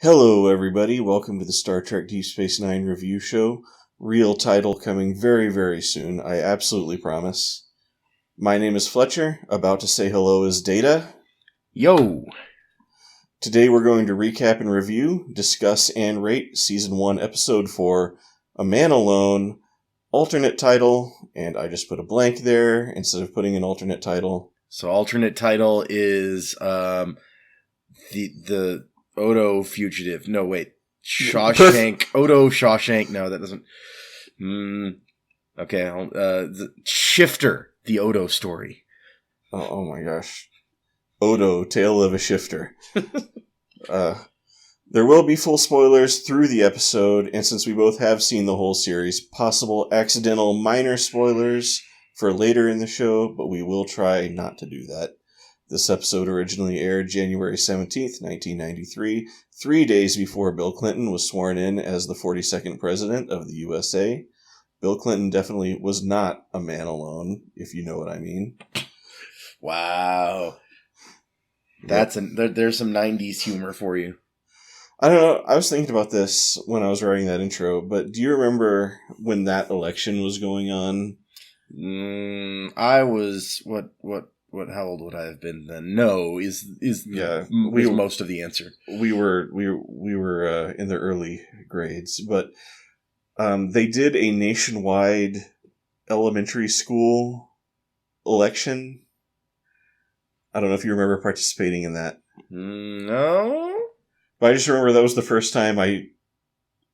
Hello, everybody. Welcome to the Star Trek Deep Space Nine review show. Real title coming very, very soon. I absolutely promise. My name is Fletcher. About to say hello is Data. Yo! Today we're going to recap and review, discuss, and rate Season 1, Episode 4, A Man Alone, alternate title, and I just put a blank there instead of putting an alternate title. So alternate title is the Odo Fugitive. No, wait. Shawshank. Odo Shawshank. No, that doesn't... Okay. The Shifter. The Odo story. Oh my gosh. Odo, Tale of a Shifter. There will be full spoilers through the episode, and since we both have seen the whole series, possible accidental minor spoilers for later in the show, but we will try not to do that. This episode originally aired January 17th, 1993, 3 days before Bill Clinton was sworn in as the 42nd president of the USA. Bill Clinton definitely was not a man alone, if you know what I mean. Wow. There's some 90s humor for you. I don't know, I was thinking about this when I was writing that intro, but do you remember when that election was going on? I was, how old would I have been then? No, is most of the answer. We were in the early grades, but they did a nationwide elementary school election. I don't know if you remember participating in that. No. But I just remember that was the first time I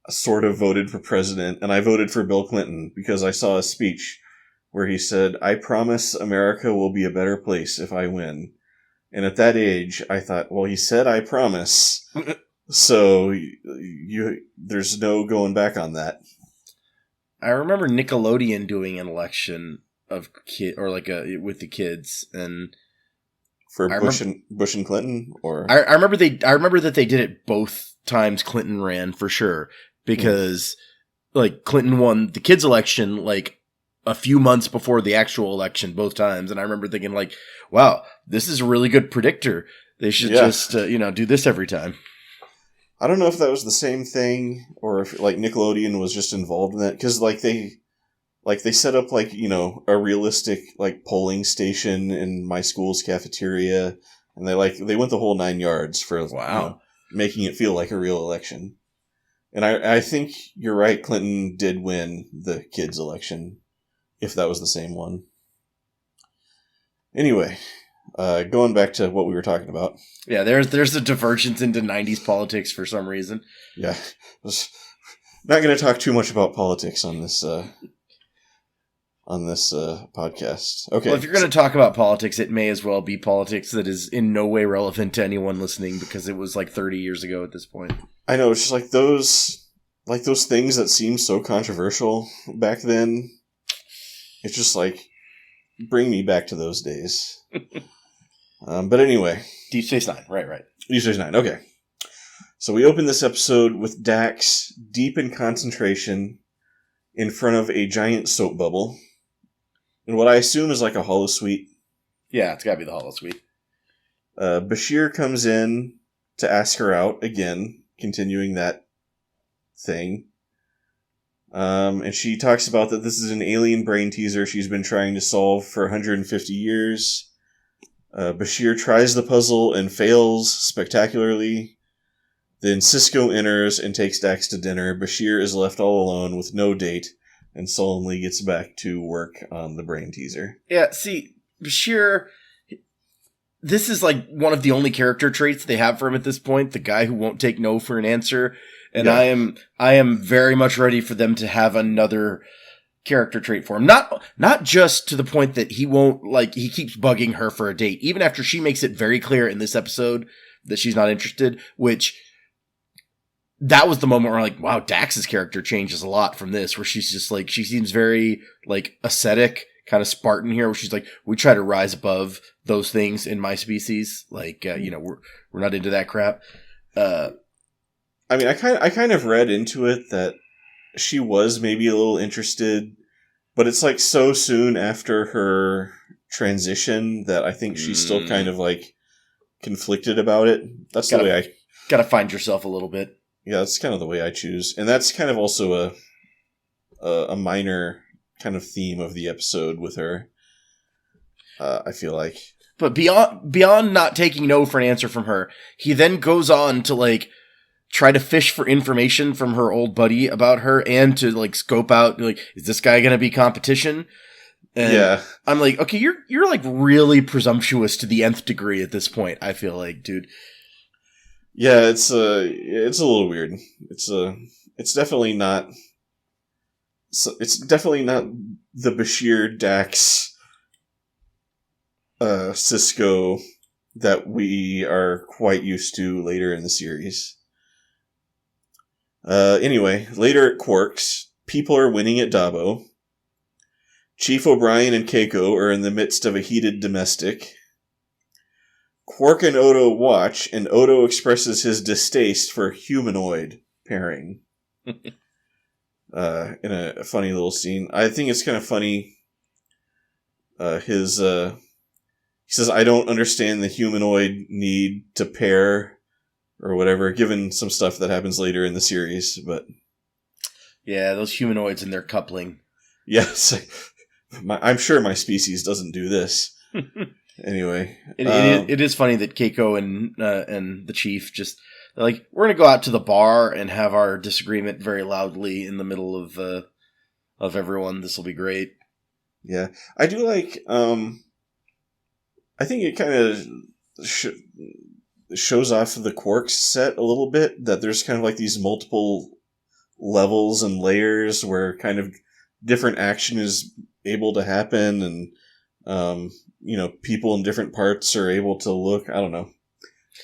sort of voted for president, and I voted for Bill Clinton because I saw a speech where he said, "I promise America will be a better place if I win." And at that age, I thought, well, he said, "I promise." So there's no going back on that. I remember Nickelodeon doing an election of with the kids, and for Bush and Clinton, or I remember that they did it both times Clinton ran, for sure, because Clinton won the kids election a few months before the actual election both times, and I remember thinking wow, this is a really good predictor. They should just do this every time. I don't know if that was the same thing or if Nickelodeon was just involved in that, because they set up a realistic polling station in my school's cafeteria, and they went the whole 9 yards for making it feel like a real election. And I think you're right, Clinton did win the kids election, if that was the same one. Anyway, going back to what we were talking about. Yeah, there's a divergence into 90s politics for some reason. Yeah. Not going to talk too much about politics on this podcast. Okay. Well, if you're going to talk about politics, it may as well be politics that is in no way relevant to anyone listening, because it was 30 years ago at this point. I know, it's just those things that seemed so controversial back then. It's just bring me back to those days. But anyway. Deep Space Nine, right. Deep Space Nine, okay. So we open this episode with Dax deep in concentration in front of a giant soap bubble. And what I assume is a holosuite. Yeah, it's gotta be the holosuite. Bashir comes in to ask her out again, continuing that thing. And she talks about that this is an alien brain teaser she's been trying to solve for 150 years. Bashir tries the puzzle and fails spectacularly. Then Cisco enters and takes Dax to dinner. Bashir is left all alone with no date and sullenly gets back to work on the brain teaser. Yeah, see, Bashir, this is one of the only character traits they have for him at this point, the guy who won't take no for an answer. And yeah. I am very much ready for them to have another character trait for him. Not just to the point that he won't, he keeps bugging her for a date, even after she makes it very clear in this episode that she's not interested, which that was the moment where wow, Dax's character changes a lot from this, where she's just she seems very ascetic, kind of Spartan here, where she's we try to rise above those things in my species. We're not into that crap. I mean, I kind of read into it that she was maybe a little interested, but it's so soon after her transition that I think she's still kind of conflicted about it. That's the way I Gotta find yourself a little bit. Yeah, that's kind of the way I choose. And that's kind of also a minor kind of theme of the episode with her. I feel like. But beyond not taking no for an answer from her, he then goes on to like try to fish for information from her old buddy about her and to like scope out like, is this guy going to be competition? And yeah. I'm like, okay, you're like really presumptuous to the nth degree at this point. I feel like, dude. Yeah, it's a little weird. It's definitely not. It's definitely not the Bashir Dax Cisco that we are quite used to later in the series. Anyway, later at Quark's, people are winning at Dabo. Chief O'Brien and Keiko are in the midst of a heated domestic. Quark and Odo watch, and Odo expresses his distaste for humanoid pairing. In a funny little scene. I think it's kind of funny. He says, I don't understand the humanoid need to pair or whatever, given some stuff that happens later in the series, but... Yeah, those humanoids and their coupling. Yes. I'm sure my species doesn't do this. Anyway. It is funny that Keiko and the chief just... They're like, we're going to go out to the bar and have our disagreement very loudly in the middle of everyone. This will be great. Yeah. I do like... I think it kind of shows off the Quarks set a little bit, that there's kind of like these multiple levels and layers where kind of different action is able to happen, and people in different parts are able to look. I don't know.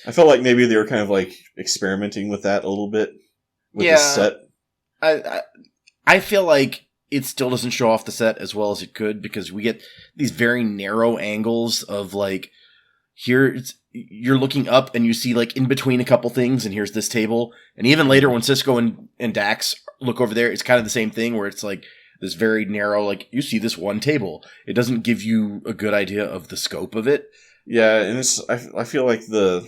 I felt like maybe they were kind of like experimenting with that a little bit with the set. I feel like it still doesn't show off the set as well as it could, because we get these very narrow angles of like, here you're looking up and you see like in between a couple things, and here's this table. And even later when Cisco and Dax look over there, it's kind of the same thing where it's like this very narrow, like you see this one table. It doesn't give you a good idea of the scope of it. Yeah, and I feel like the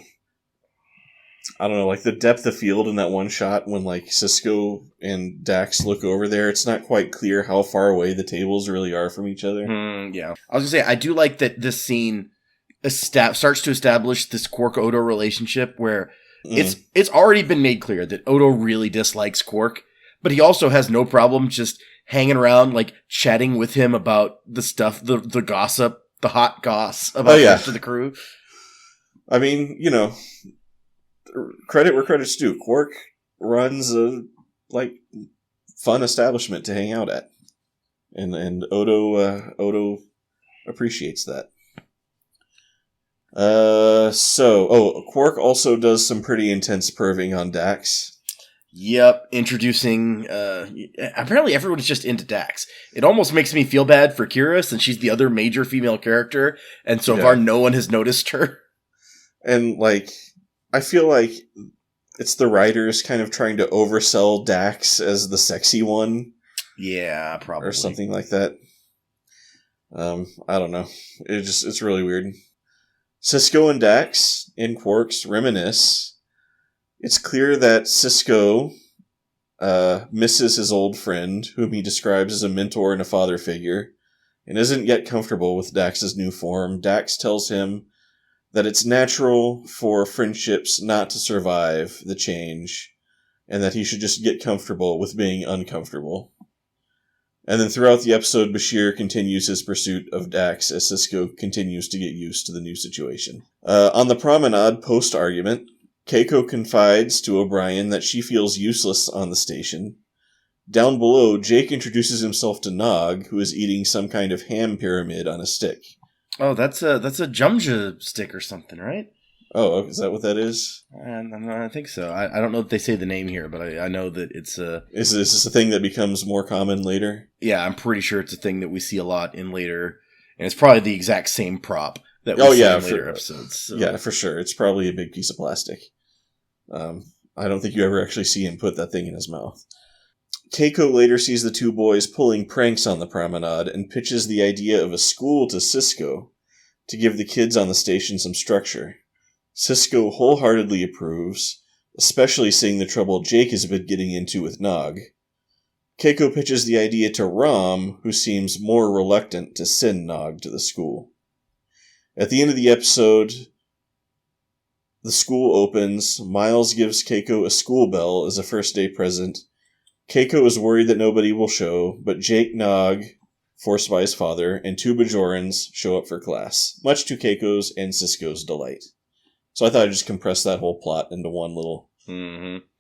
depth of field in that one shot when like Cisco and Dax look over there, it's not quite clear how far away the tables really are from each other. Yeah. I was gonna say, I do like that this scene starts to establish this Quark-Odo relationship where it's already been made clear that Odo really dislikes Quark, but he also has no problem just hanging around, like chatting with him about the stuff, the gossip, the hot goss about the rest of the crew. I mean, credit where credit's due. Quark runs a fun essablishment to hang out at, and Odo appreciates that. Quark also does some pretty intense perving on Dax. Yep, introducing. Apparently, everyone's just into Dax. It almost makes me feel bad for Kira, since she's the other major female character, and so far no one has noticed her. And I feel like it's the writers kind of trying to oversell Dax as the sexy one. Yeah, probably. Or something like that. I don't know. It's really weird. Cisco and Dax in Quarks reminisce. It's clear that Cisco misses his old friend, whom he describes as a mentor and a father figure, and isn't yet comfortable with Dax's new form. Dax tells him that it's natural for friendships not to survive the change, and that he should just get comfortable with being uncomfortable. And then throughout the episode, Bashir continues his pursuit of Dax as Cisco continues to get used to the new situation. On the promenade post-argument, Keiko confides to O'Brien that she feels useless on the station. Down below, Jake introduces himself to Nog, who is eating some kind of ham pyramid on a stick. Oh, that's a Jumja stick or something, right? Oh, is that what that is? I think so. I don't know if they say the name here, but I know that it's a... Is this a thing that becomes more common later? Yeah, I'm pretty sure it's a thing that we see a lot in later, and it's probably the exact same prop that we see in later episodes. So. Yeah, for sure. It's probably a big piece of plastic. I don't think you ever actually see him put that thing in his mouth. Keiko later sees the two boys pulling pranks on the promenade and pitches the idea of a school to Cisco to give the kids on the station some structure. Cisco wholeheartedly approves, especially seeing the trouble Jake has been getting into with Nog. Keiko pitches the idea to Rom, who seems more reluctant to send Nog to the school. At the end of the episode, the school opens. Miles gives Keiko a school bell as a first day present. Keiko is worried that nobody will show, but Jake, Nog, forced by his father, and two Bajorans show up for class, much to Keiko's and Sisko's delight. So I thought I'd just compress that whole plot into one little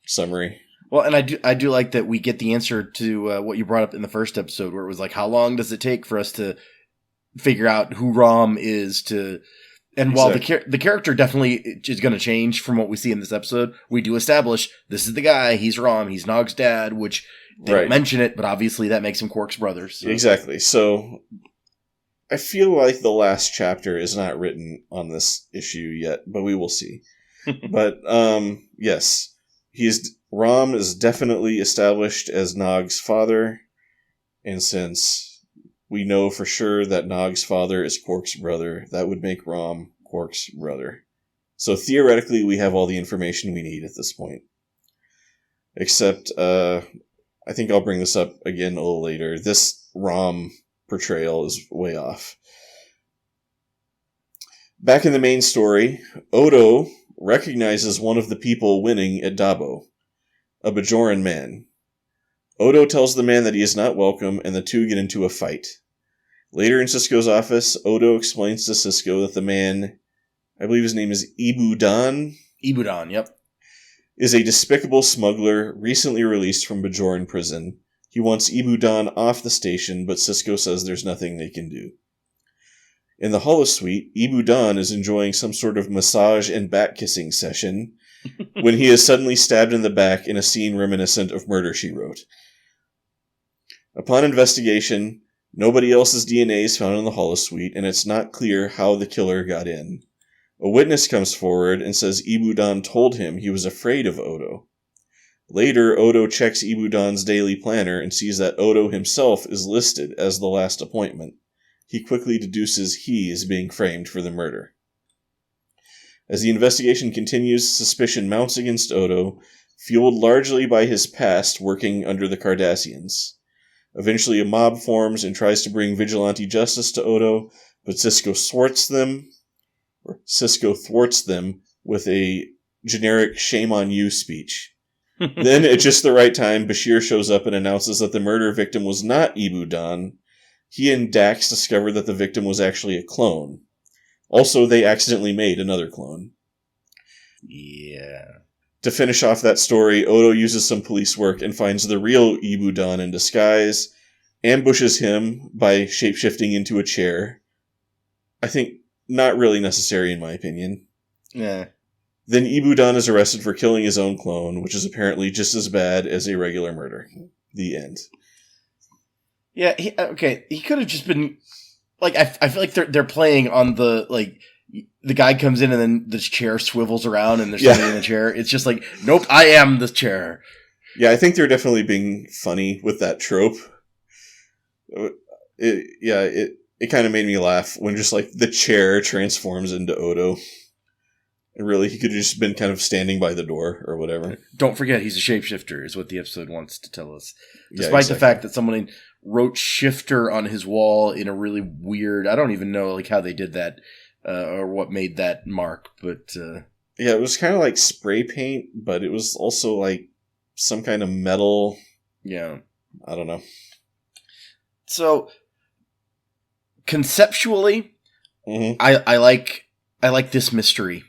summary. Well, and I do like that we get the answer to what you brought up in the first episode, where it was like, how long does it take for us to figure out who Rom is to... And while the character definitely is going to change from what we see in this episode, we do establish this is the guy, he's Rom, he's Nog's dad, which they don't mention it, but obviously that makes him Quark's brother. So. Exactly. So I feel like the last chapter is not written on this issue yet, but we will see. But yes, Rom is definitely established as Nog's father, and since we know for sure that Nog's father is Quark's brother, that would make Rom Quark's brother. So theoretically, we have all the information we need at this point. Except, I think I'll bring this up again a little later. This Rom portrayal is way off. Back in the main story, Odo recognizes one of the people winning at Dabo, a Bajoran man. Odo tells the man that he is not welcome, and the two get into a fight. Later in Sisko's office, Odo explains to Sisko that the man, I believe his name is Ibudan? Ibudan, yep. Is a despicable smuggler recently released from Bajoran prison. He wants Ibudan off the station, but Sisko says there's nothing they can do. In the holosuite, Ibudan is enjoying some sort of massage and back-kissing session when he is suddenly stabbed in the back in a scene reminiscent of Murder, She Wrote. Upon investigation, nobody else's DNA is found in the holosuite, and it's not clear how the killer got in. A witness comes forward and says Ibudan told him he was afraid of Odo. Later, Odo checks Ibudan's daily planner and sees that Odo himself is listed as the last appointment. He quickly deduces he is being framed for the murder. As the investigation continues, suspicion mounts against Odo, fueled largely by his past working under the Cardassians. Eventually a mob forms and tries to bring vigilante justice to Odo, but Sisko thwarts them with a generic shame on you speech. Then, at just the right time, Bashir shows up and announces that the murder victim was not Ibudan. He and Dax discover that the victim was actually a clone. Also, they accidentally made another clone. Yeah. To finish off that story, Odo uses some police work and finds the real Ibudan in disguise, ambushes him by shapeshifting into a chair. I think not really necessary in my opinion. Yeah. Then Ibudan is arrested for killing his own clone, which is apparently just as bad as a regular murder. The end. Yeah, he could have just been... Like, I feel like they're playing on the, like... The guy comes in and then the chair swivels around and there's somebody in the chair. It's just like, nope, I am the chair. Yeah, I think they're definitely being funny with that trope. It kind of made me laugh when just like the chair transforms into Odo. And really, he could have just been kind of standing by the door or whatever. Don't forget, he's a shapeshifter, is what the episode wants to tell us. Despite the fact that someone wrote shifter on his wall in a really weird, I don't even know like how they did that. Or what made that mark, but... Yeah, it was kind of like spray paint, but it was also like some kind of metal... Yeah. I don't know. So, conceptually, I like this mystery.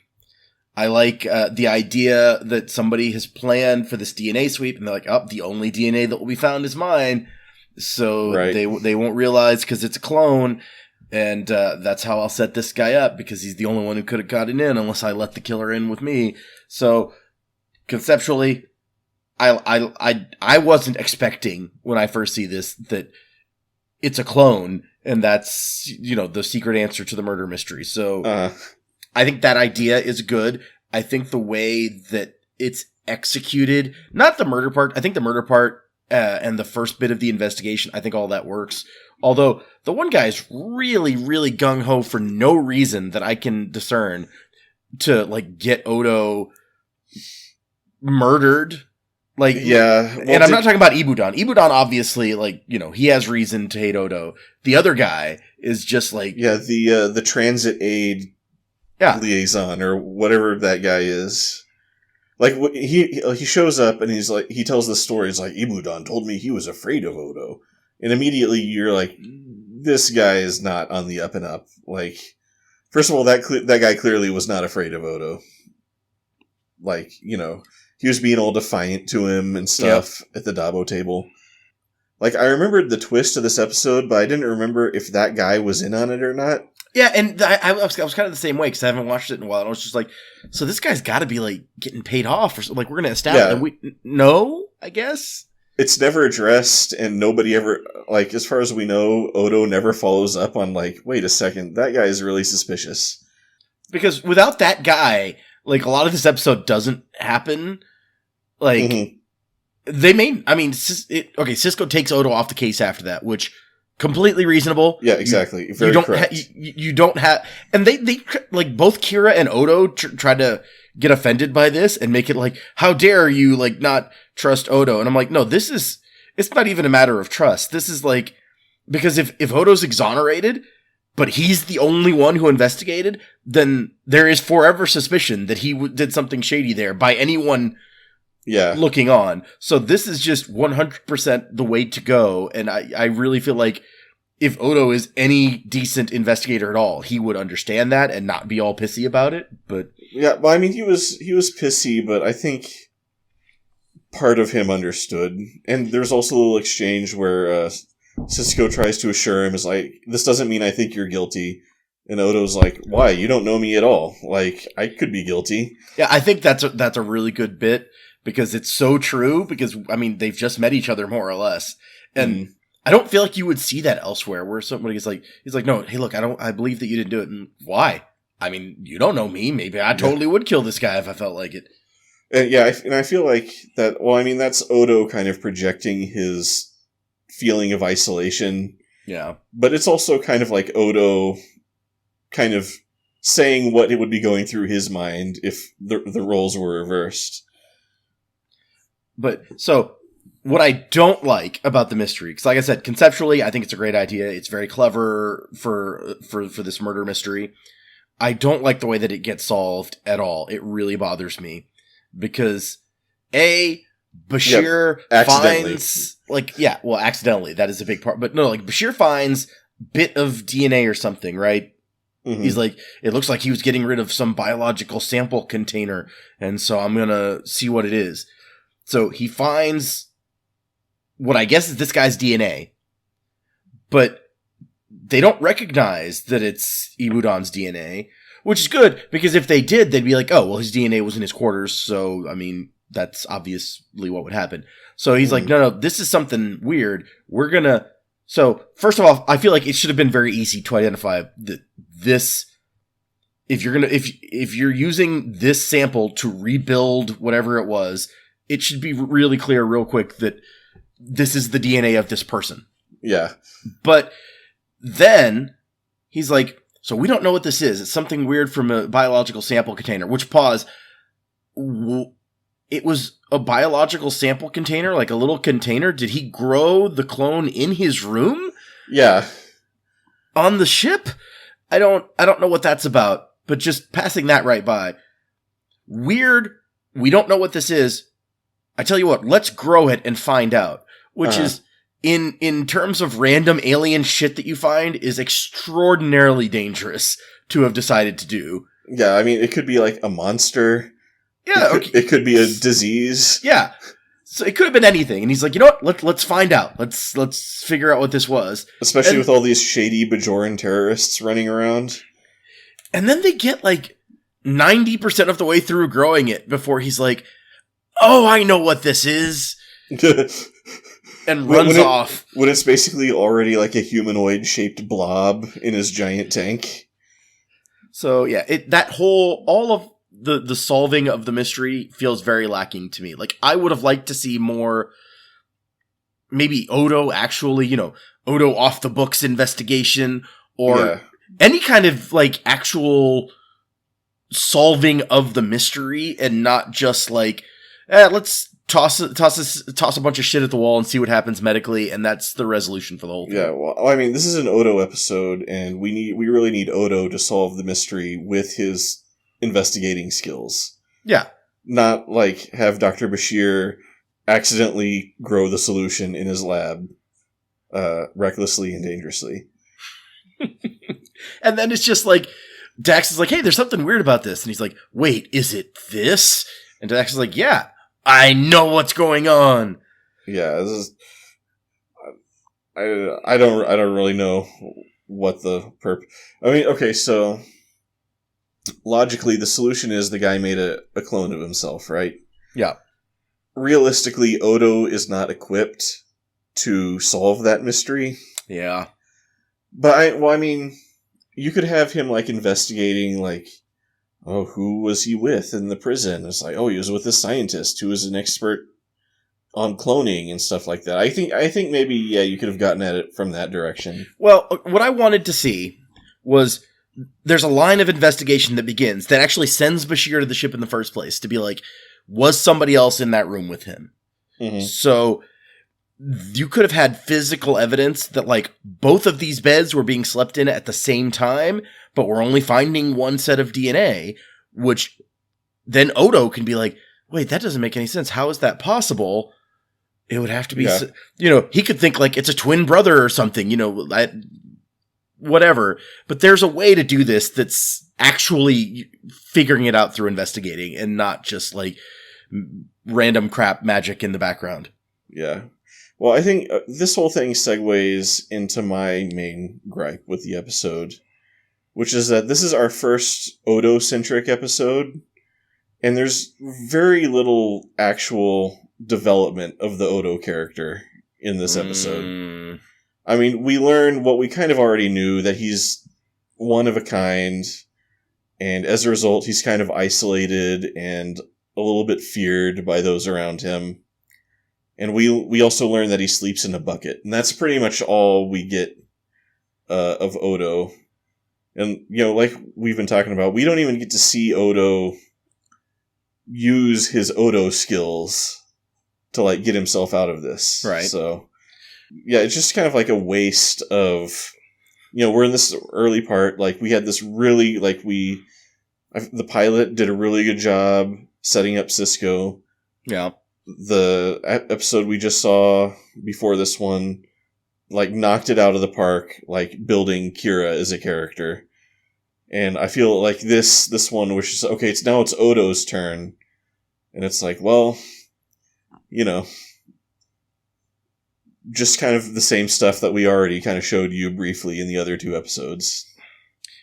I like the idea that somebody has planned for this DNA sweep, and they're like, oh, the only DNA that will be found is mine. So they won't realize because it's a clone... And that's how I'll set this guy up, because he's the only one who could have gotten in unless I let the killer in with me. So, conceptually, I wasn't expecting, when I first see this, that it's a clone, and that's, the secret answer to the murder mystery. So, I think that idea is good. I think the way that it's executed, not the murder part, I think the murder part and the first bit of the investigation, I think all that works. Although, the one guy is really, really gung-ho for no reason that I can discern to, like, get Odo murdered. Like, Yeah. and I'm not talking about Ibudan. Ibudan, obviously, and I'm not talking about Ibudan. Ibudan, obviously, like, he has reason to hate Odo. The other guy is just like, yeah, the transit aid liaison or whatever that guy is. Like, he shows up and he's like, he tells the story. He's like, Ibudan told me he was afraid of Odo, and immediately you're like, this guy is not on the up and up. Like, first of all, that guy clearly was not afraid of Odo. Like, he was being all defiant to him and stuff at the Dabo table. Like, I remembered the twist of this episode, but I didn't remember if that guy was in on it or not. Yeah, and I was kind of the same way because I haven't watched it in a while. And I was just like, so this guy's got to be like getting paid off, or like we're gonna establish. Yeah. No, I guess it's never addressed, and nobody ever, like, as far as we know, Odo never follows up on like, wait a second, that guy is really suspicious. Because without that guy, like, a lot of this episode doesn't happen. Like, Cisco takes Odo off the case after that, which completely reasonable. Yeah, exactly. Very correct. You don't have, and they like both Kira and Odo try to get offended by this and make it like, how dare you like not trust Odo? And I'm like, no, it's not even a matter of trust. This is like, because if Odo's exonerated, but he's the only one who investigated, then there is forever suspicion that he did something shady there by anyone looking on. So this is just 100% the way to go. And I really feel like if Odo is any decent investigator at all, he would understand that and not be all pissy about it. But yeah, well, I mean, he was pissy, but I think part of him understood. And there's also a little exchange where Cisco tries to assure him, is like, this doesn't mean I think you're guilty. And Odo's like, why? You don't know me at all. Like, I could be guilty. Yeah, I think that's a really good bit because it's so true. Because, I mean, they've just met each other more or less. And I don't feel like you would see that elsewhere where somebody is like, he's like, no, hey, look, I believe that you didn't do it. And why? I mean, you don't know me. Maybe I totally would kill this guy if I felt like it. And I feel like that, well, I mean, that's Odo kind of projecting his feeling of isolation. Yeah. But it's also kind of like Odo kind of saying what it would be going through his mind if the roles were reversed. But, so, what I don't like about the mystery, because like I said, conceptually, I think it's a great idea. It's very clever for this murder mystery. I don't like the way that it gets solved at all. It really bothers me. Because, Bashir finds, accidentally, that is a big part. But no, like, Bashir finds bit of DNA or something, right? Mm-hmm. He's like, it looks like he was getting rid of some biological sample container, and so I'm gonna see what it is. So he finds what I guess is this guy's DNA, but they don't recognize that it's Ibudan's DNA, which is good, because if they did, they'd be like, oh, well, his DNA was in his quarters, so, I mean, that's obviously what would happen. So he's like, no, this is something weird. So, first of all, I feel like it should have been very easy to identify that this, if you're using this sample to rebuild whatever it was, it should be really clear real quick that this is the DNA of this person. Yeah. But then he's like, so we don't know what this is. It's something weird from a biological sample container, which it was a biological sample container, like a little container. Did he grow the clone in his room? Yeah. On the ship? I don't know what that's about, but just passing that right by. Weird. We don't know what this is. I tell you what, let's grow it and find out. Which is, in terms of random alien shit that you find, is extraordinarily dangerous to have decided to do. Yeah, I mean, it could be like a monster. Yeah, it could be a disease. Yeah, so it could have been anything. And he's like, you know what? Let's find out. Let's figure out what this was. Especially with all these shady Bajoran terrorists running around. And then they get like 90% of the way through growing it before he's like, oh, I know what this is. And runs off. When it's basically already like a humanoid-shaped blob in his giant tank. So, yeah, all of the solving of the mystery feels very lacking to me. Like, I would have liked to see more, maybe Odo actually, Odo off the books investigation, or any kind of, like, actual solving of the mystery, and not just, like, let's toss a bunch of shit at the wall and see what happens medically, and that's the resolution for the whole thing. Yeah, well, I mean, this is an Odo episode, and we really need Odo to solve the mystery with his investigating skills. Yeah. Not, like, have Dr. Bashir accidentally grow the solution in his lab, recklessly and dangerously. And then it's just like, Dax is like, hey, there's something weird about this. And he's like, wait, is it this? And Dax is like, yeah, I know what's going on. Yeah, this is... I don't really know what the I mean, okay, so... Logically, the solution is the guy made a clone of himself, right? Yeah. Realistically, Odo is not equipped to solve that mystery. Yeah. But, I mean, you could have him, like, investigating, like, oh, who was he with in the prison? It's like, oh, he was with a scientist who was an expert on cloning and stuff like that. I think maybe, yeah, you could have gotten at it from that direction. Well, what I wanted to see was... There's a line of investigation that begins that actually sends Bashir to the ship in the first place to be like, was somebody else in that room with him? Mm-hmm. So you could have had physical evidence that like both of these beds were being slept in at the same time, but we're only finding one set of DNA, which then Odo can be like, wait, that doesn't make any sense. How is that possible? It would have to be, he could think like it's a twin brother or something, whatever, but there's a way to do this that's actually figuring it out through investigating and not just like random crap magic in the background. Yeah. Well, I think this whole thing segues into my main gripe with the episode, which is that this is our first Odo-centric episode, and there's very little actual development of the Odo character in this episode. I mean, we learn what we kind of already knew, that he's one of a kind, and as a result, he's kind of isolated and a little bit feared by those around him. And we also learn that he sleeps in a bucket, and that's pretty much all we get of Odo. And, like we've been talking about, we don't even get to see Odo use his Odo skills to, like, get himself out of this. Right. So... yeah, it's just kind of like a waste of, we're in this early part, like, we had this really, like, the pilot did a really good job setting up Cisco. Yeah. The episode we just saw before this one, like, knocked it out of the park, like, building Kira as a character. And I feel like this one was just, okay, it's Odo's turn. And it's like, well, just kind of the same stuff that we already kind of showed you briefly in the other two episodes.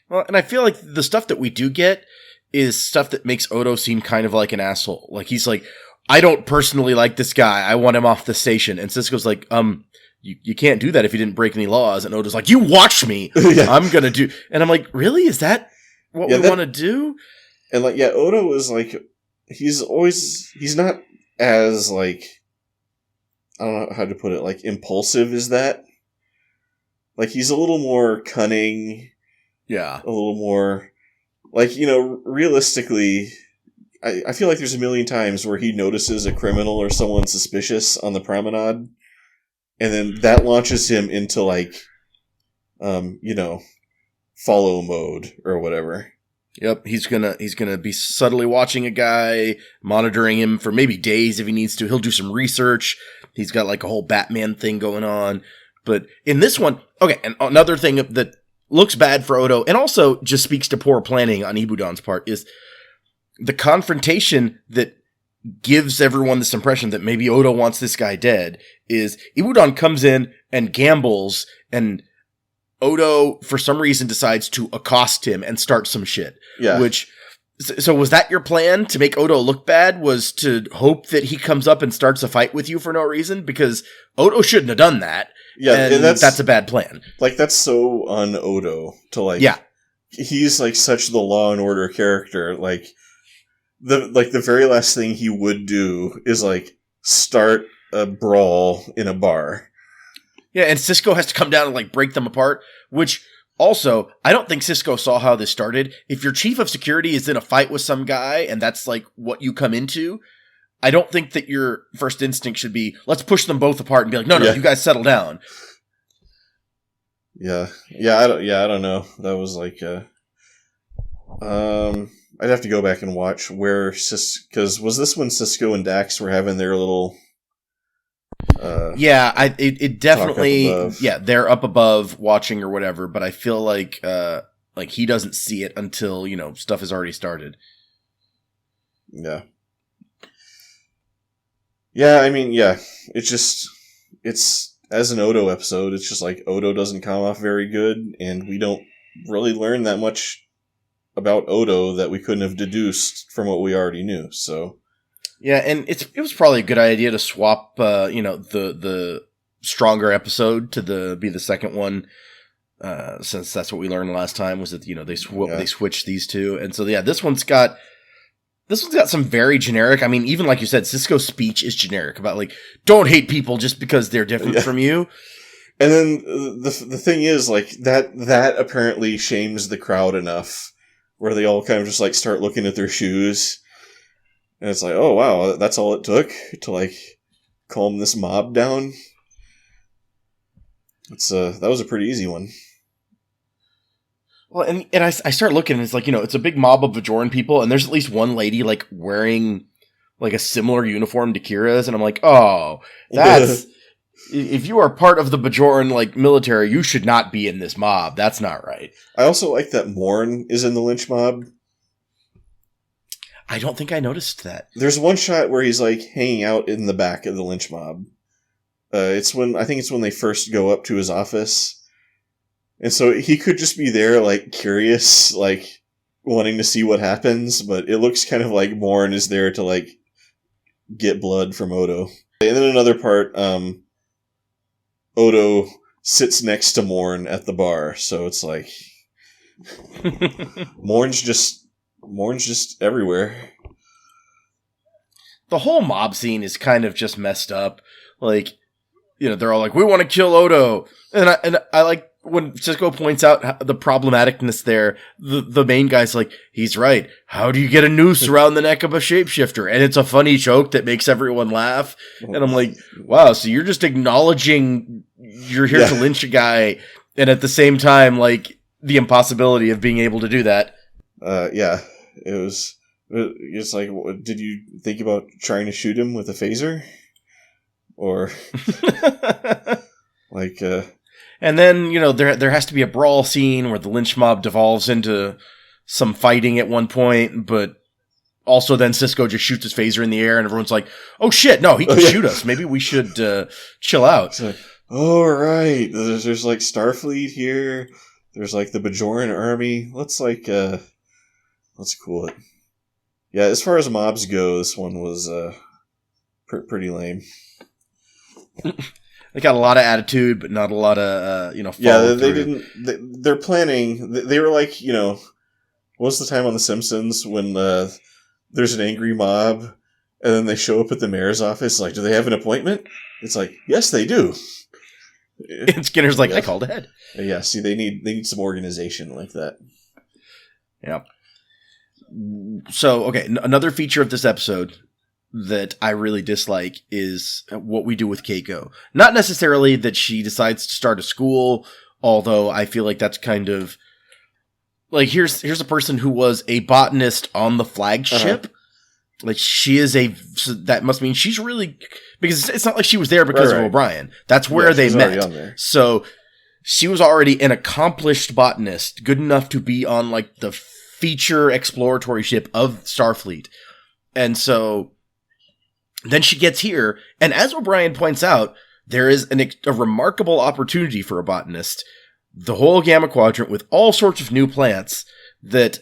Well, and I feel like the stuff that we do get is stuff that makes Odo seem kind of like an asshole. Like, he's like, I don't personally like this guy. I want him off the station. And Cisco's like, you can't do that if you didn't break any laws. And Odo's like, you watch me. Yeah. I'm going to do. And I'm like, really? Is that what we want to do? And like, yeah, Odo is like, he's not as like, I don't know how to put it, like, impulsive as that. Like, he's a little more cunning. Yeah. A little more, like, realistically, I feel like there's a million times where he notices a criminal or someone suspicious on the promenade, and then that launches him into, like, follow mode or whatever. Yep, he's gonna be subtly watching a guy, monitoring him for maybe days if he needs to. He'll do some research. He's got like a whole Batman thing going on. But in this one, okay, and another thing that looks bad for Odo, and also just speaks to poor planning on Ibudan's part, is the confrontation that gives everyone this impression that maybe Odo wants this guy dead, is Ibudan comes in and gambles, and Odo, for some reason, decides to accost him and start some shit. Yeah. So was that your plan, to make Odo look bad? Was to hope that he comes up and starts a fight with you for no reason? Because Odo shouldn't have done that. Yeah, and that's a bad plan. Like, that's so un-Odo to, like... yeah. He's, like, such the Law and Order character. Like, the very last thing he would do is, like, start a brawl in a bar. Yeah, and Cisco has to come down and, like, break them apart, which... also, I don't think Cisco saw how this started. If your chief of security is in a fight with some guy and that's like what you come into, I don't think that your first instinct should be, let's push them both apart and be like, no, Yeah. you guys settle down. Yeah. I don't know. That was like, I'd have to go back and watch where because was this when Cisco and Dax were having their little, it definitely, they're up above watching or whatever, but I feel like he doesn't see it until, stuff has already started. Yeah. Yeah, I mean, yeah, it's as an Odo episode, it's just like Odo doesn't come off very good, and we don't really learn that much about Odo that we couldn't have deduced from what we already knew, so. Yeah, and it was probably a good idea to swap, the stronger episode to be the second one, since that's what we learned last time was that, they switched these two, and so, yeah, this one's got some very generic. I mean, even like you said, Cisco's speech is generic about like, don't hate people just because they're different from you. And then the thing is, like, that apparently shames the crowd enough where they all kind of just like start looking at their shoes, and it's like, oh wow, that's all it took to like calm this mob down. That was a pretty easy one. Well, and I start looking, and it's like, it's a big mob of Bajoran people, and there's at least one lady, like, wearing, like, a similar uniform to Kira's, and I'm like, oh, that's... if you are part of the Bajoran, like, military, you should not be in this mob. That's not right. I also like that Morn is in the lynch mob. I don't think I noticed that. There's one shot where he's, like, hanging out in the back of the lynch mob. I think it's when they first go up to his office. And so he could just be there, like, curious, like, wanting to see what happens, but it looks kind of like Morn is there to, like, get blood from Odo. And then another part, Odo sits next to Morn at the bar, so it's like... Morn's just everywhere. The whole mob scene is kind of just messed up. Like, they're all like, we want to kill Odo! And I like... When Cisco points out the problematicness there, the main guy's like, he's right. How do you get a noose around the neck of a shapeshifter? And it's a funny joke that makes everyone laugh. And I'm like, wow, so you're just acknowledging you're here to lynch a guy, and at the same time, like, the impossibility of being able to do that. It's like, did you think about trying to shoot him with a phaser? Or, like, And then, there has to be a brawl scene where the lynch mob devolves into some fighting at one point, but also then Cisco just shoots his phaser in the air and everyone's like, oh shit, no, he can shoot us. Maybe we should chill out. It's like, oh, right. There's like Starfleet here. There's like the Bajoran army. Let's cool it. Yeah, as far as mobs go, this one was pretty lame. They got a lot of attitude, but not a lot of, yeah, they didn't... They're planning... They were like, what was the time on The Simpsons when there's an angry mob, and then they show up at the mayor's office, like, do they have an appointment? It's like, yes, they do. And Skinner's like, I called ahead. Yeah, see, they need some organization like that. Yeah. So, okay, another feature of this episode that I really dislike is what we do with Keiko. Not necessarily that she decides to start a school, although I feel like that's kind of like, here's a person who was a botanist on the flagship. Like, so that must mean she's really, because it's not like she was there because of O'Brien. That's where they met. So she was already an accomplished botanist, good enough to be on like the feature exploratory ship of Starfleet. And so then she gets here, and as O'Brien points out, there is a remarkable opportunity for a botanist. The whole Gamma Quadrant with all sorts of new plants that,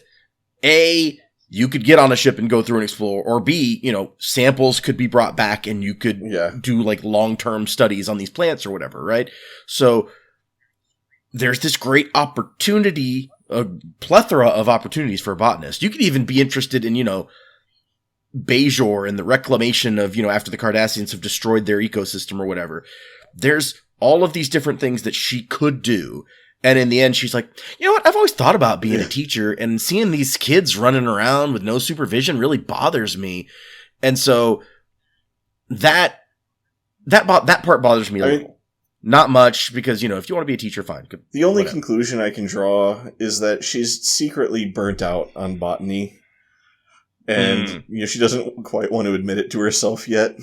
A, you could get on a ship and go through and explore, or B, samples could be brought back and you could do like long-term studies on these plants or whatever, right? So there's this great opportunity, a plethora of opportunities for a botanist. You could even be interested in, Bajor and the reclamation of, after the Cardassians have destroyed their ecosystem or whatever. There's all of these different things that she could do. And in the end, she's like, you know what? I've always thought about being a teacher, and seeing these kids running around with no supervision really bothers me. And so that part bothers me a little. Not much, because, if you want to be a teacher, fine. The only conclusion I can draw is that she's secretly burnt out on botany. And, she doesn't quite want to admit it to herself yet.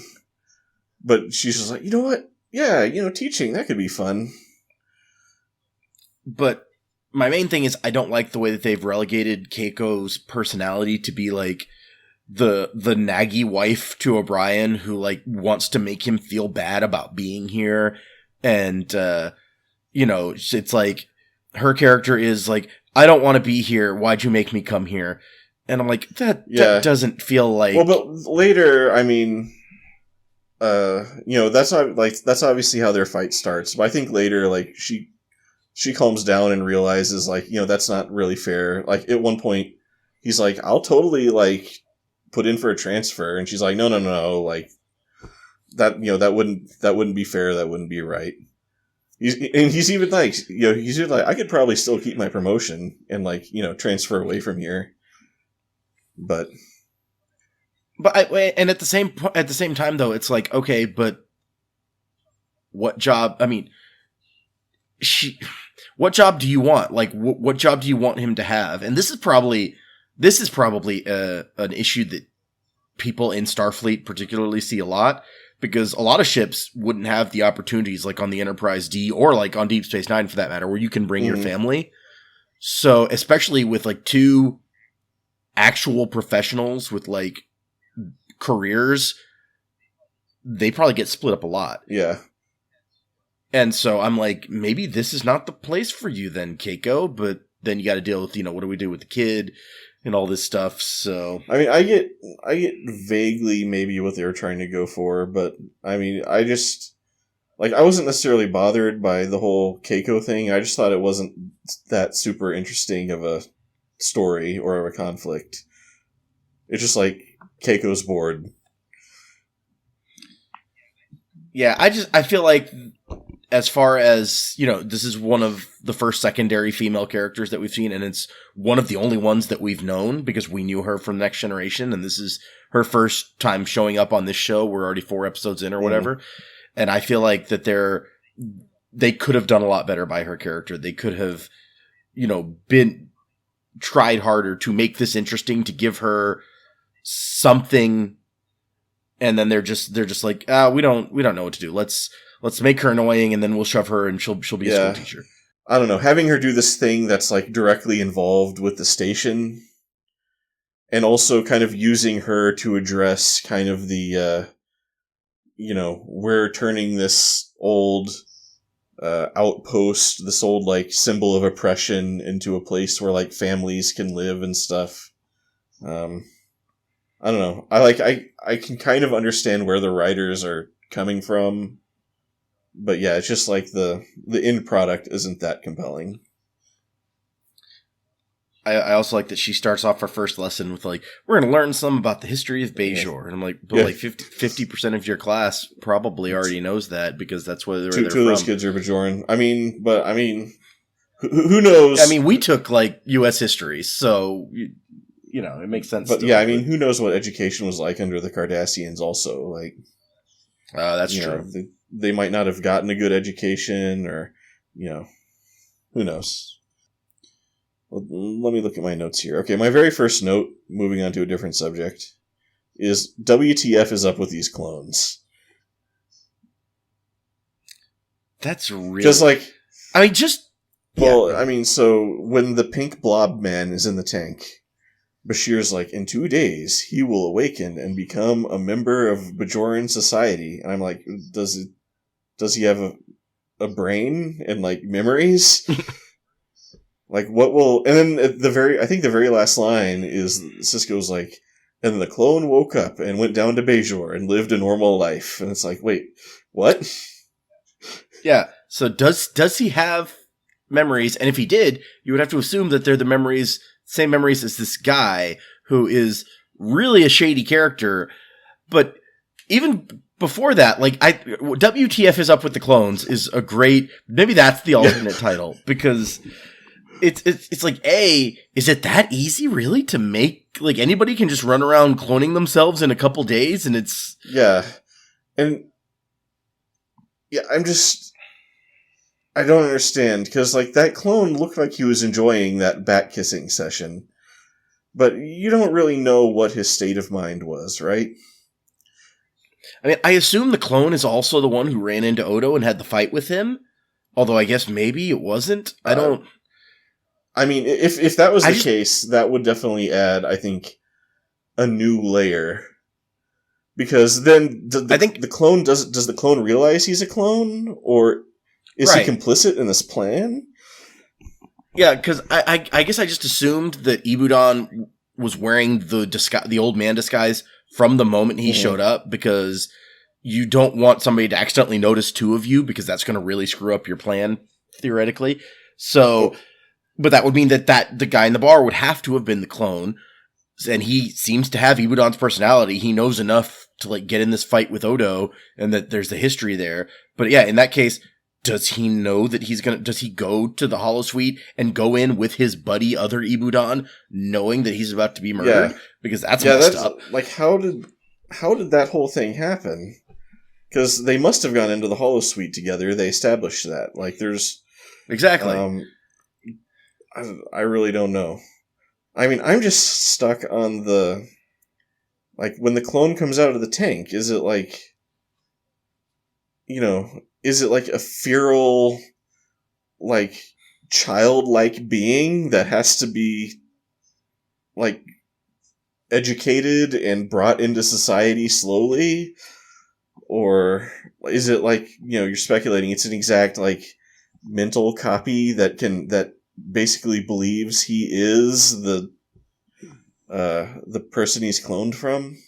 But she's just like, you know what? Yeah, teaching, that could be fun. But my main thing is I don't like the way that they've relegated Keiko's personality to be like the naggy wife to O'Brien who like wants to make him feel bad about being here. And, it's like her character is like, I don't want to be here. Why'd you make me come here? And I'm like, that doesn't feel like... Well, but later, I mean, that's obviously how their fight starts. But I think later, like, she calms down and realizes, like, that's not really fair. Like, at one point, he's like, I'll totally, like, put in for a transfer. And she's like, no, like, that wouldn't be fair. That wouldn't be right. He's even like, I could probably still keep my promotion and, like, transfer away from here. But at the same time though, it's like, okay, but what job? I mean, what job do you want? Like, what job do you want him to have? And this is probably an issue that people in Starfleet particularly see a lot, because a lot of ships wouldn't have the opportunities like on the Enterprise D or like on Deep Space Nine for that matter, where you can bring your family. So especially with like two actual professionals with like careers, they probably get split up a lot. Yeah. And so I'm like, maybe this is not the place for you then, Keiko, but then you got to deal with, what do we do with the kid and all this stuff. So, I mean, I get vaguely maybe what they were trying to go for, but I mean, I just, like, I wasn't necessarily bothered by the whole Keiko thing. I just thought it wasn't that super interesting of a story or of a conflict. It's just like Keiko's bored. Yeah, I feel like as far as, this is one of the first secondary female characters that we've seen, and it's one of the only ones that we've known because we knew her from Next Generation, and this is her first time showing up on this show. We're already 4 episodes in or whatever. And I feel like that they could have done a lot better by her character. They could have, been tried harder to make this interesting, to give her something, and then they're just like, we don't know what to do. Let's make her annoying, and then we'll shove her, and she'll be a school teacher. I don't know, having her do this thing that's like directly involved with the station, and also kind of using her to address kind of the, we're turning this old outpost, this old like symbol of oppression, into a place where like families can live and stuff. I don't know. I can kind of understand where the writers are coming from, but yeah, it's just like the end product isn't that compelling. I also like that she starts off her first lesson with like, we're going to learn some about the history of Bajor. And I'm like, but like 50% of your class probably already knows that, because that's where they're from. Two of those kids are Bajoran. Who knows? I mean, we took like U.S. history, so it makes sense. But yeah, who knows what education was like under the Cardassians also, like. That's true. They might not have gotten a good education, or, who knows. Let me look at my notes here. Okay, my very first note, moving on to a different subject, is WTF is up with these clones. That's really... Just like... so when the pink blob man is in the tank, Bashir's like, in 2 days, he will awaken and become a member of Bajoran society. And I'm like, does he have a brain and, like, memories? Like, what will... And then I think the very last line is Sisko's like, and the clone woke up and went down to Bajor and lived a normal life. And it's like, wait, what? Yeah, so does he have memories? And if he did, you would have to assume that they're the same memories as this guy, who is really a shady character. But even before that, like, WTF is up with the clones is a great... Maybe that's the alternate title, because... It's like, is it that easy really to make, like, anybody can just run around cloning themselves in a couple days, and it's... Yeah. And yeah, I don't understand, because like that clone looked like he was enjoying that back kissing session, but you don't really know what his state of mind was, right? I mean, I assume the clone is also the one who ran into Odo and had the fight with him. Although I guess maybe it wasn't. I don't. I mean, if that was the case, that would definitely add, I think, a new layer. Because then I think the clone does the clone realize he's a clone, or is he complicit in this plan? Yeah, because I guess I just assumed that Ibudan was wearing the old man disguise from the moment he showed up, because you don't want somebody to accidentally notice two of you, because that's going to really screw up your plan, theoretically. So, but that would mean that the guy in the bar would have to have been the clone, and he seems to have Ibudan's personality. He knows enough to like get in this fight with Odo, and that there's the history there. But yeah, in that case, does he know that does he go to the holosuite and go in with his buddy, other Ibudan, knowing that he's about to be murdered? Yeah. Because that's messed up. Like, how did that whole thing happen? Because they must have gone into the holosuite together. They established that. Like, there's... Exactly. I really don't know. I mean, I'm just stuck on the... Like, when the clone comes out of the tank, is it like... You know, is it like a feral, like, childlike being that has to be, like, educated and brought into society slowly? Or is it like, you know, you're speculating it's an exact, like, mental copy that basically believes he is the person he's cloned from?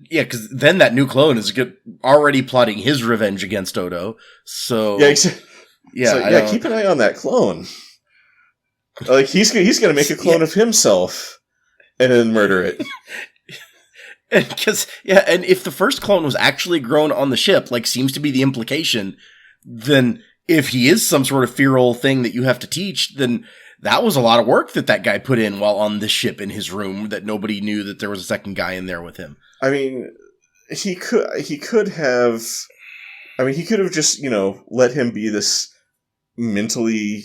Yeah, because then that new clone is already plotting his revenge against Odo. So keep an eye on that clone. Like, he's gonna make a clone of himself and then murder it. And if the first clone was actually grown on the ship, like seems to be the implication, then if he is some sort of feral thing that you have to teach, then that was a lot of work that guy put in while on the ship in his room, that nobody knew that there was a second guy in there with him. I mean, he could have just, you know, let him be this mentally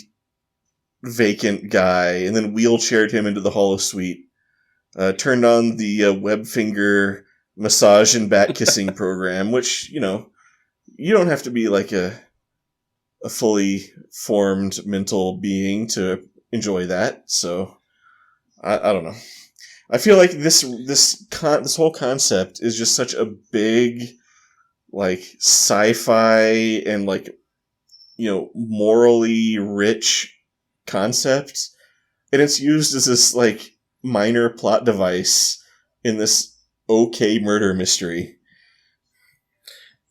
vacant guy, and then wheelchaired him into the holosuite, turned on the web finger massage and back kissing program, which, you know, you don't have to be like a fully formed mental being to enjoy that. So I don't know. I feel like this whole concept is just such a big, like, sci-fi and, like, you know, morally rich concept, and it's used as this, like, minor plot device in this okay murder mystery.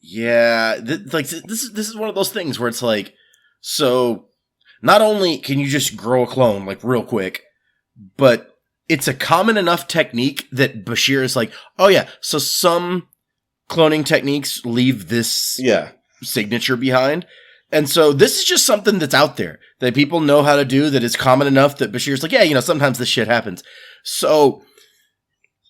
Yeah, this is one of those things where it's like, so not only can you just grow a clone like real quick, but it's a common enough technique that Bashir is like, oh yeah, so some cloning techniques leave this signature behind. And so this is just something that's out there that people know how to do, that is common enough that Bashir's like, yeah, you know, sometimes this shit happens. So,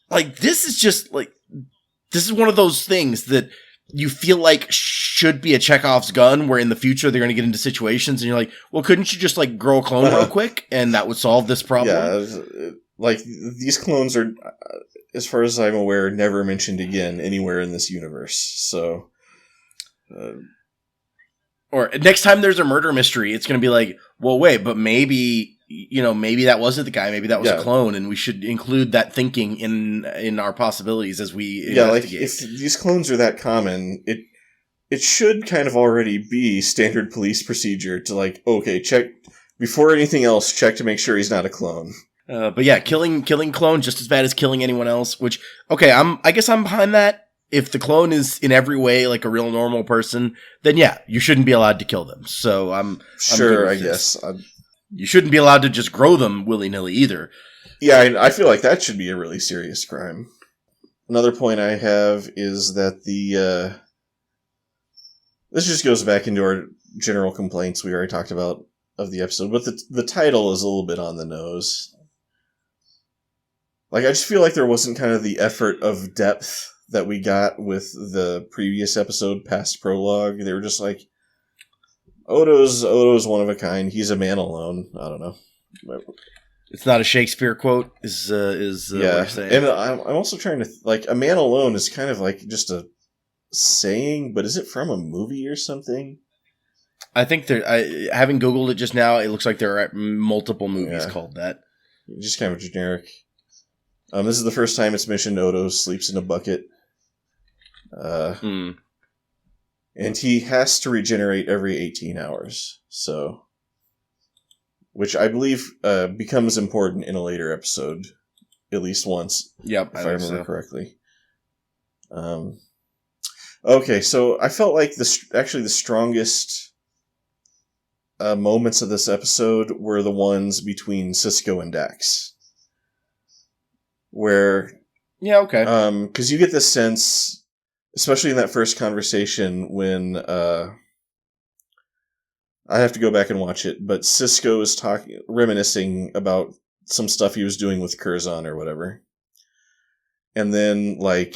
like, this is one of those things that you feel like should be a Chekhov's gun, where in the future they're going to get into situations and you're like, well, couldn't you just, like, grow a clone real quick and that would solve this problem? Yeah, like, these clones are, as far as I'm aware, never mentioned again anywhere in this universe. So, or next time there's a murder mystery, it's going to be like, well, wait, but maybe, you know, maybe that wasn't the guy, maybe that was a clone, and we should include that thinking in our possibilities as we investigate. Like, if these clones are that common, it should kind of already be standard police procedure to, like, okay, check before anything else, check to make sure he's not a clone. But yeah, killing clone just as bad as killing anyone else, which, okay, I guess I'm behind that. If the clone is in every way like a real normal person, then yeah, you shouldn't be allowed to kill them. So I'm sure, I guess. You shouldn't be allowed to just grow them willy-nilly either. Yeah, I feel like that should be a really serious crime. Another point I have is that this just goes back into our general complaints we already talked about of the episode, but the title is a little bit on the nose. Like, I just feel like there wasn't kind of the effort of depth that we got with the previous episode, past prologue. They were just like, Odo's one of a kind. He's a man alone. I don't know. It's not a Shakespeare quote, is what you're saying. And I'm also trying to like, a man alone is kind of like just a saying, but is it from a movie or something? I think having Googled it just now, it looks like there are multiple movies called that. Just kind of generic. This is the first time it's mentioned Odo sleeps in a bucket. And he has to regenerate every 18 hours. So, which I believe becomes important in a later episode, at least once. Yep, if I remember correctly. Okay, so I felt like the strongest moments of this episode were the ones between Cisco and Dax. Where... Yeah, okay. Because you get this sense, especially in that first conversation when... I have to go back and watch it, but Cisco is reminiscing about some stuff he was doing with Curzon or whatever. And then, like,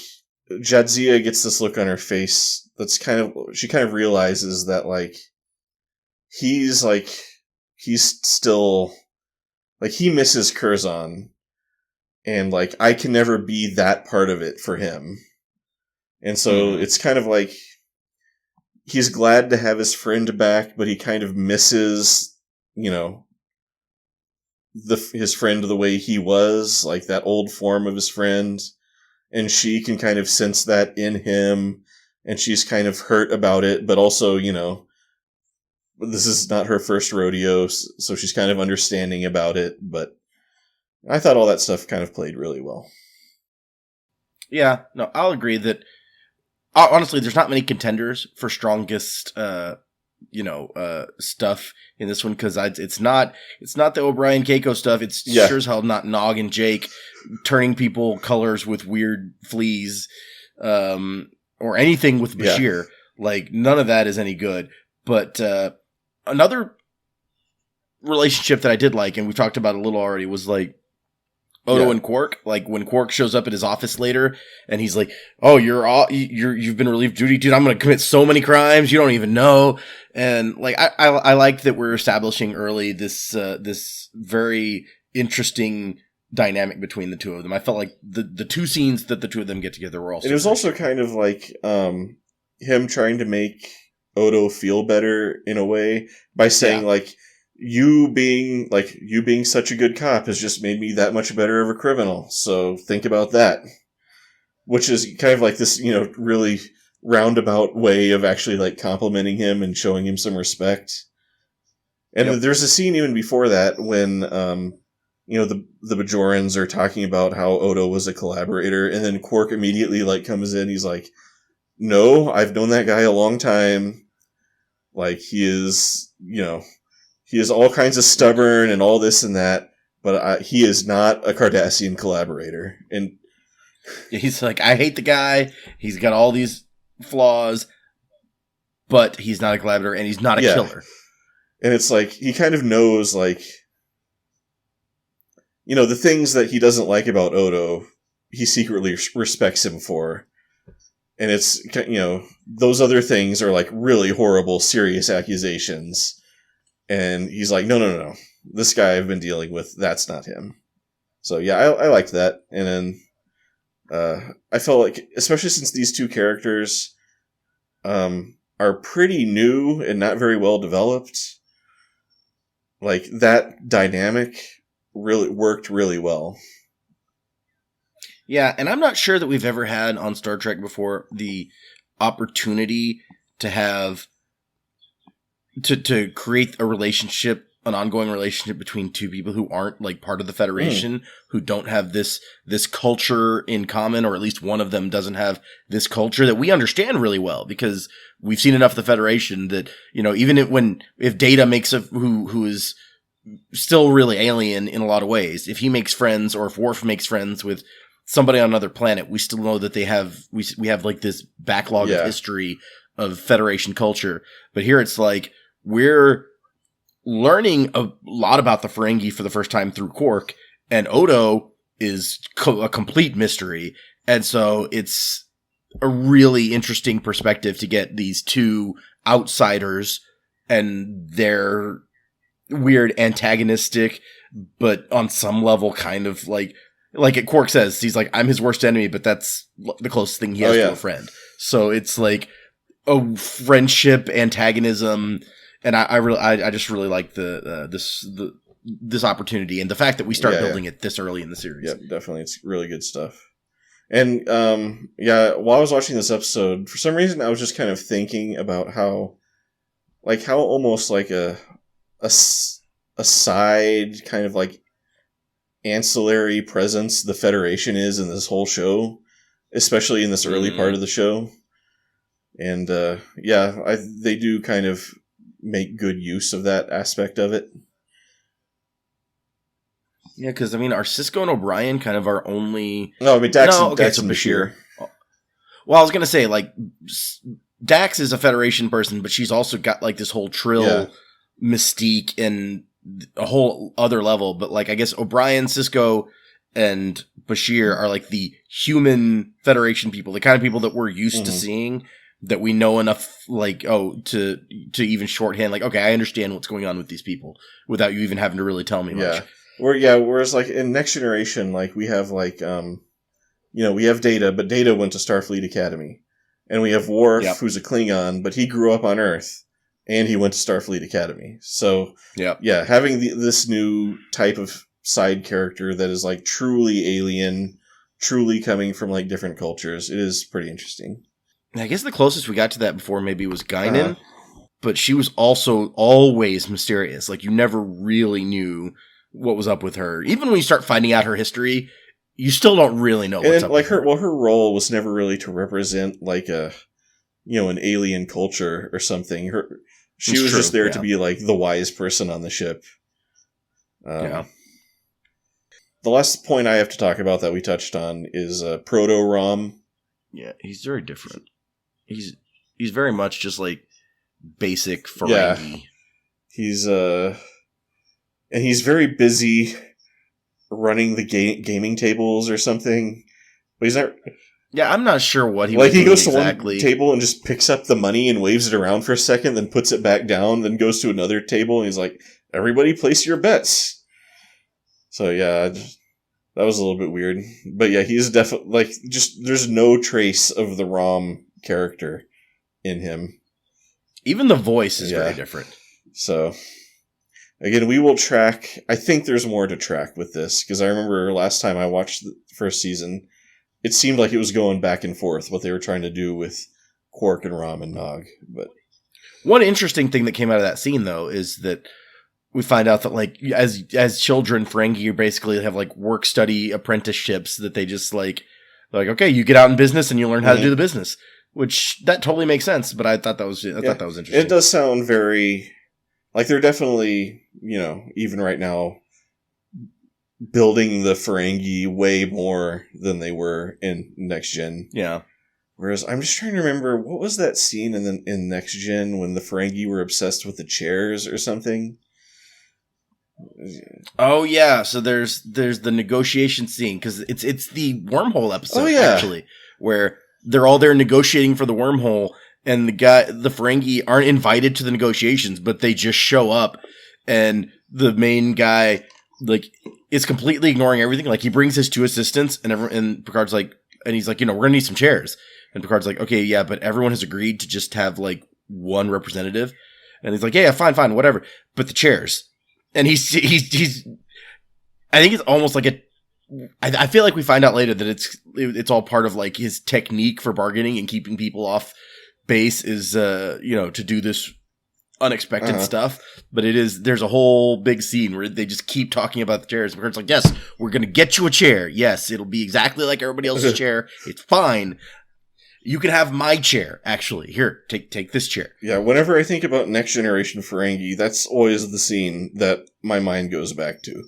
Jadzia gets this look on her face that's she kind of realizes that, like, he's still, like, he misses Curzon, and, like, I can never be that part of it for him. And so it's kind of like, he's glad to have his friend back, but he kind of misses, you know, his friend the way he was, like that old form of his friend. And she can kind of sense that in him, and she's kind of hurt about it, but also, you know, this is not her first rodeo, so she's kind of understanding about it. But I thought all that stuff kind of played really well. Yeah, no, I'll agree that honestly, there's not many contenders for strongest, stuff in this one, because it's not the O'Brien Keiko stuff. It's sure as hell not Nog and Jake turning people colors with weird fleas, or anything with Bashir. Like, none of that is any good. But another relationship that I did like, and we talked about a little already, was like Odo and Quark. Like, when Quark shows up at his office later, and he's like, "Oh, you've been relieved duty, dude. I'm going to commit so many crimes you don't even know." And like, I liked that we're establishing early this very interesting dynamic between the two of them. I felt like the two scenes that the two of them get together were also. It was also kind of like him trying to make Odo feel better in a way by saying like, you being such a good cop has just made me that much better of a criminal. So think about that. Which is kind of like this, you know, really roundabout way of actually like complimenting him and showing him some respect. And there's a scene even before that when, the Bajorans are talking about how Odo was a collaborator, and then Quark immediately like comes in. He's like, "No, I've known that guy a long time. Like, he is, he is all kinds of stubborn and all this and that, but he is not a Cardassian collaborator." And he's like, "I hate the guy. He's got all these flaws, but he's not a collaborator, and he's not a killer." And it's like, he kind of knows, like, the things that he doesn't like about Odo, he secretly respects him for. And it's, those other things are like really horrible, serious accusations. And he's like, no. This guy I've been dealing with, that's not him. So yeah, I liked that. And then I felt like, especially since these two characters are pretty new and not very well developed, like, that dynamic really worked really well. Yeah, and I'm not sure that we've ever had on Star Trek before the opportunity to have to create a relationship, an ongoing relationship between two people who aren't like part of the Federation, who don't have this culture in common, or at least one of them doesn't have this culture that we understand really well, because we've seen enough of the Federation that, even if Data makes who is still really alien in a lot of ways, if he makes friends, or if Worf makes friends with somebody on another planet, we still know that we have like this backlog of history of Federation culture. But here it's like, we're learning a lot about the Ferengi for the first time through Quark, and Odo is a complete mystery. And so it's a really interesting perspective to get these two outsiders and their weird antagonistic, but on some level kind of like Quark says, he's like, I'm his worst enemy, but that's the closest thing he has to a friend. So it's like a friendship antagonism. And I just really like this opportunity and the fact that we start building it this early in the series. Yeah, definitely. It's really good stuff. And, while I was watching this episode, for some reason, I was just kind of thinking about how almost like a side kind of like ancillary presence the Federation is in this whole show, especially in this early part of the show. And, they do kind of make good use of that aspect of it. Yeah, because, I mean, are Sisko and O'Brien kind of our only... No, I mean, Dax and Bashir. Well, I was going to say, like, Dax is a Federation person, but she's also got, like, this whole Trill mystique and a whole other level. But, like, I guess O'Brien, Sisko, and Bashir are, like, the human Federation people, the kind of people that we're used to seeing, that we know enough, like, to even shorthand, like, okay, I understand what's going on with these people without you even having to really tell me much. Whereas like in Next Generation, like we have like we have Data, but Data went to Starfleet Academy, and we have Worf, who's a Klingon, but he grew up on Earth, and he went to Starfleet Academy. So having this new type of side character that is like truly alien, truly coming from like different cultures, it is pretty interesting. I guess the closest we got to that before maybe was Guinan, but she was also always mysterious. Like you never really knew what was up with her. Even when you start finding out her history, you still don't really know what's up with her. Her role was never really to represent like an alien culture or something. She was just there to be like the wise person on the ship. The last point I have to talk about that we touched on is Proto-Rom. Yeah, he's very different. He's very much just like basic Ferengi. Yeah. And he's very busy running the gaming tables or something. But he's not... Yeah, I'm not sure what he was doing goes exactly. To one table and just picks up the money and waves it around for a second, then puts it back down, then goes to another table and he's like, everybody place your bets. So yeah, that was a little bit weird. But yeah, he's definitely... Like, just there's no trace of the Rom character in him. Even the voice is very different. So... Again, we will track... I think there's more to track with this, because I remember last time I watched the first season, it seemed like it was going back and forth, what they were trying to do with Quark and Rom and Nog. But one interesting thing that came out of that scene, though, is that we find out that, like, as children, Ferengi basically have, like, work-study apprenticeships that they just, like, okay, you get out in business and you learn how to do the business. Which, that totally makes sense, but I thought that was interesting. It does sound very... Like, they're definitely, even right now, building the Ferengi way more than they were in Next Gen. Yeah. Whereas, I'm just trying to remember, what was that scene in Next Gen when the Ferengi were obsessed with the chairs or something? Oh, yeah. So there's the negotiation scene, because it's the wormhole episode, actually, where they're all there negotiating for the wormhole. And the Ferengi aren't invited to the negotiations, but they just show up, and the main guy, like, is completely ignoring everything. Like, he brings his two assistants, and Picard's like, and he's like, we're gonna need some chairs. And Picard's like, okay, yeah, but everyone has agreed to just have, like, one representative. And he's like, yeah, fine, whatever. But the chairs. And he's I think it's almost like I feel like we find out later that it's all part of, like, his technique for bargaining and keeping people off base is to do this unexpected stuff, but there's a whole big scene where they just keep talking about the chairs. And it's like, yes, we're gonna get you a chair. Yes, it'll be exactly like everybody else's chair. It's fine. You can have my chair. Actually, here, take this chair. Yeah, whenever I think about Next Generation Ferengi, that's always the scene that my mind goes back to.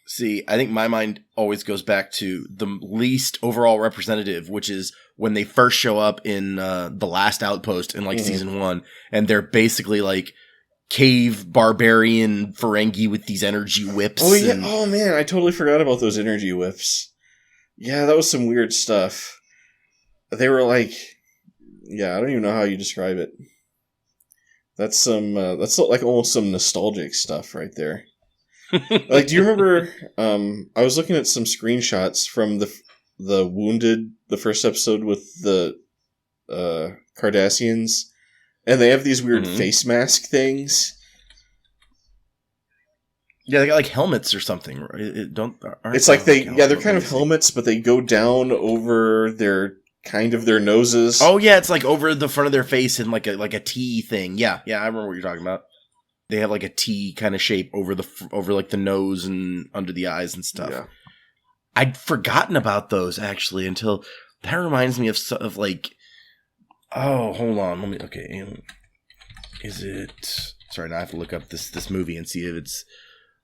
See, I think my mind always goes back to the least overall representative, which is when they first show up in the last outpost in like season 1, and they're basically like cave barbarian Ferengi with these energy whips. Oh yeah! Oh man, I totally forgot about those energy whips. Yeah, that was some weird stuff. they were like, yeah, I don't even know how you describe it. That's like almost some nostalgic stuff right there. Like, do you remember? I was looking at some screenshots from the Wounded, the first episode with the Cardassians, and they have these weird face mask things. Yeah, they got like helmets or something. Right? It's like they're kind of helmets, but they go down over their noses. Oh yeah, it's like over the front of their face in like a T thing. Yeah, I remember what you're talking about. They have like a T kind of shape over like the nose and under the eyes and stuff. Yeah. I'd forgotten about those actually until that reminds me of like. Oh, hold on. Okay. Is it? Sorry, now I have to look up this movie and see if it's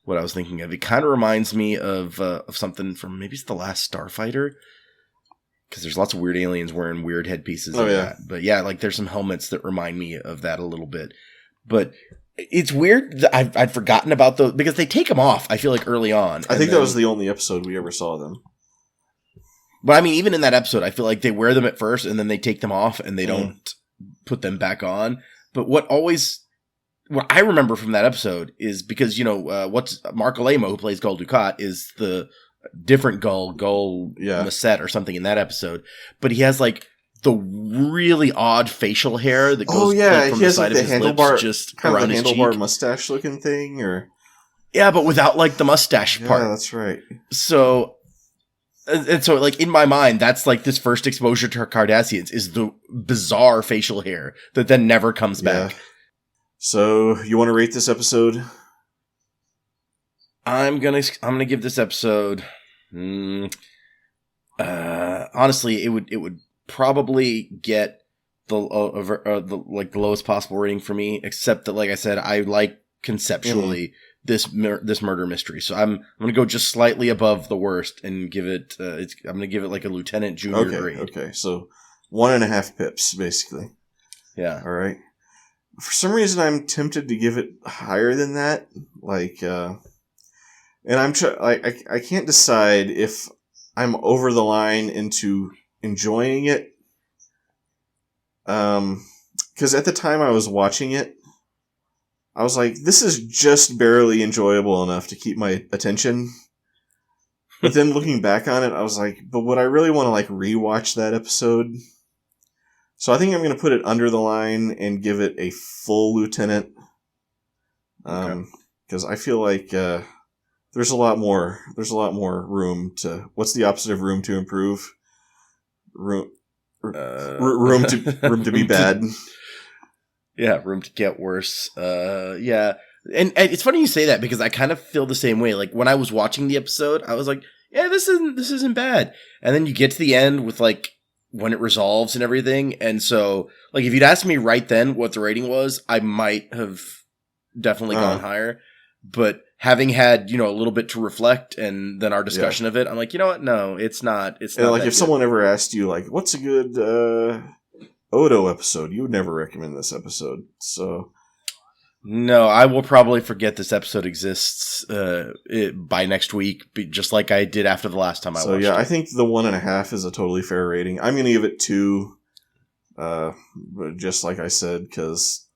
what I was thinking of. It kind of reminds me of something from maybe it's The Last Starfighter. Because there's lots of weird aliens wearing weird headpieces. Oh, yeah. That. But yeah, like there's some helmets that remind me of that a little bit. But it's weird that I'd forgotten about those because they take them off, I feel like, early on. I think that was the only episode we ever saw them. But I mean, even in that episode, I feel like they wear them at first and then they take them off and they don't put them back on. But what I remember from that episode is because, what's Mark Alemo, who plays Gul Dukat, is the different Gul Masset or something in that episode. But he has like the really odd facial hair that goes from the side of his lips just around his cheek. Handlebar mustache looking thing, or but without like the mustache part. Yeah, that's right. So, and so like in my mind, that's like this first exposure to Cardassians is the bizarre facial hair that then never comes back. So you want to rate this episode? I'm gonna give this episode. Honestly, it would probably get the lowest possible rating for me, except that, like I said, I like conceptually this murder mystery, so I'm gonna go just slightly above the worst and give it. I'm gonna give it like a Lieutenant Junior grade. Okay, so 1.5 pips basically. Yeah. All right. For some reason, I'm tempted to give it higher than that. Like, and I can't decide if I'm over the line into enjoying it. Because at the time I was watching it, I was like, this is just barely enjoyable enough to keep my attention. But then looking back on it, I was like, but would I really want to like rewatch that episode? So I think I'm going to put it under the line and give it a full lieutenant. Because I feel like there's a lot more room to. What's the opposite of room to improve? Room to be bad. Yeah, room to get worse. Yeah. And it's funny you say that because I kind of feel the same way. Like when I was watching the episode, I was like, yeah, this isn't bad. And then you get to the end with like when it resolves and everything. And so like if you'd asked me right then what the rating was, I might have definitely gone higher. But having had, a little bit to reflect and then our discussion of it, I'm like, you know what? No, it's not. It's not. Like if someone ever asked you like, what's a good Odo episode, you would never recommend this episode. So no, I will probably forget this episode exists by next week, just like I did after the last time I watched it. So yeah, I think the 1.5 is a totally fair rating. I'm going to give it 2, but just like I said, because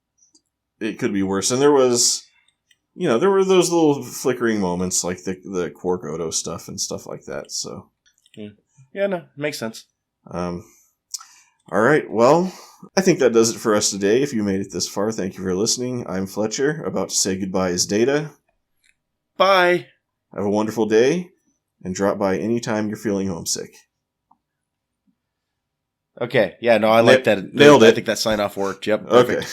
it could be worse. And there was, there were those little flickering moments, like the Quark Odo stuff and stuff like that. So yeah, no, makes sense. All right, well, I think that does it for us today. If you made it this far, thank you for listening. I'm Fletcher. About to say goodbye is Data. Bye. Have a wonderful day, and drop by anytime you're feeling homesick. Okay, yeah, no, I like that. Nailed it. I think that sign-off worked. Yep, perfect. Okay.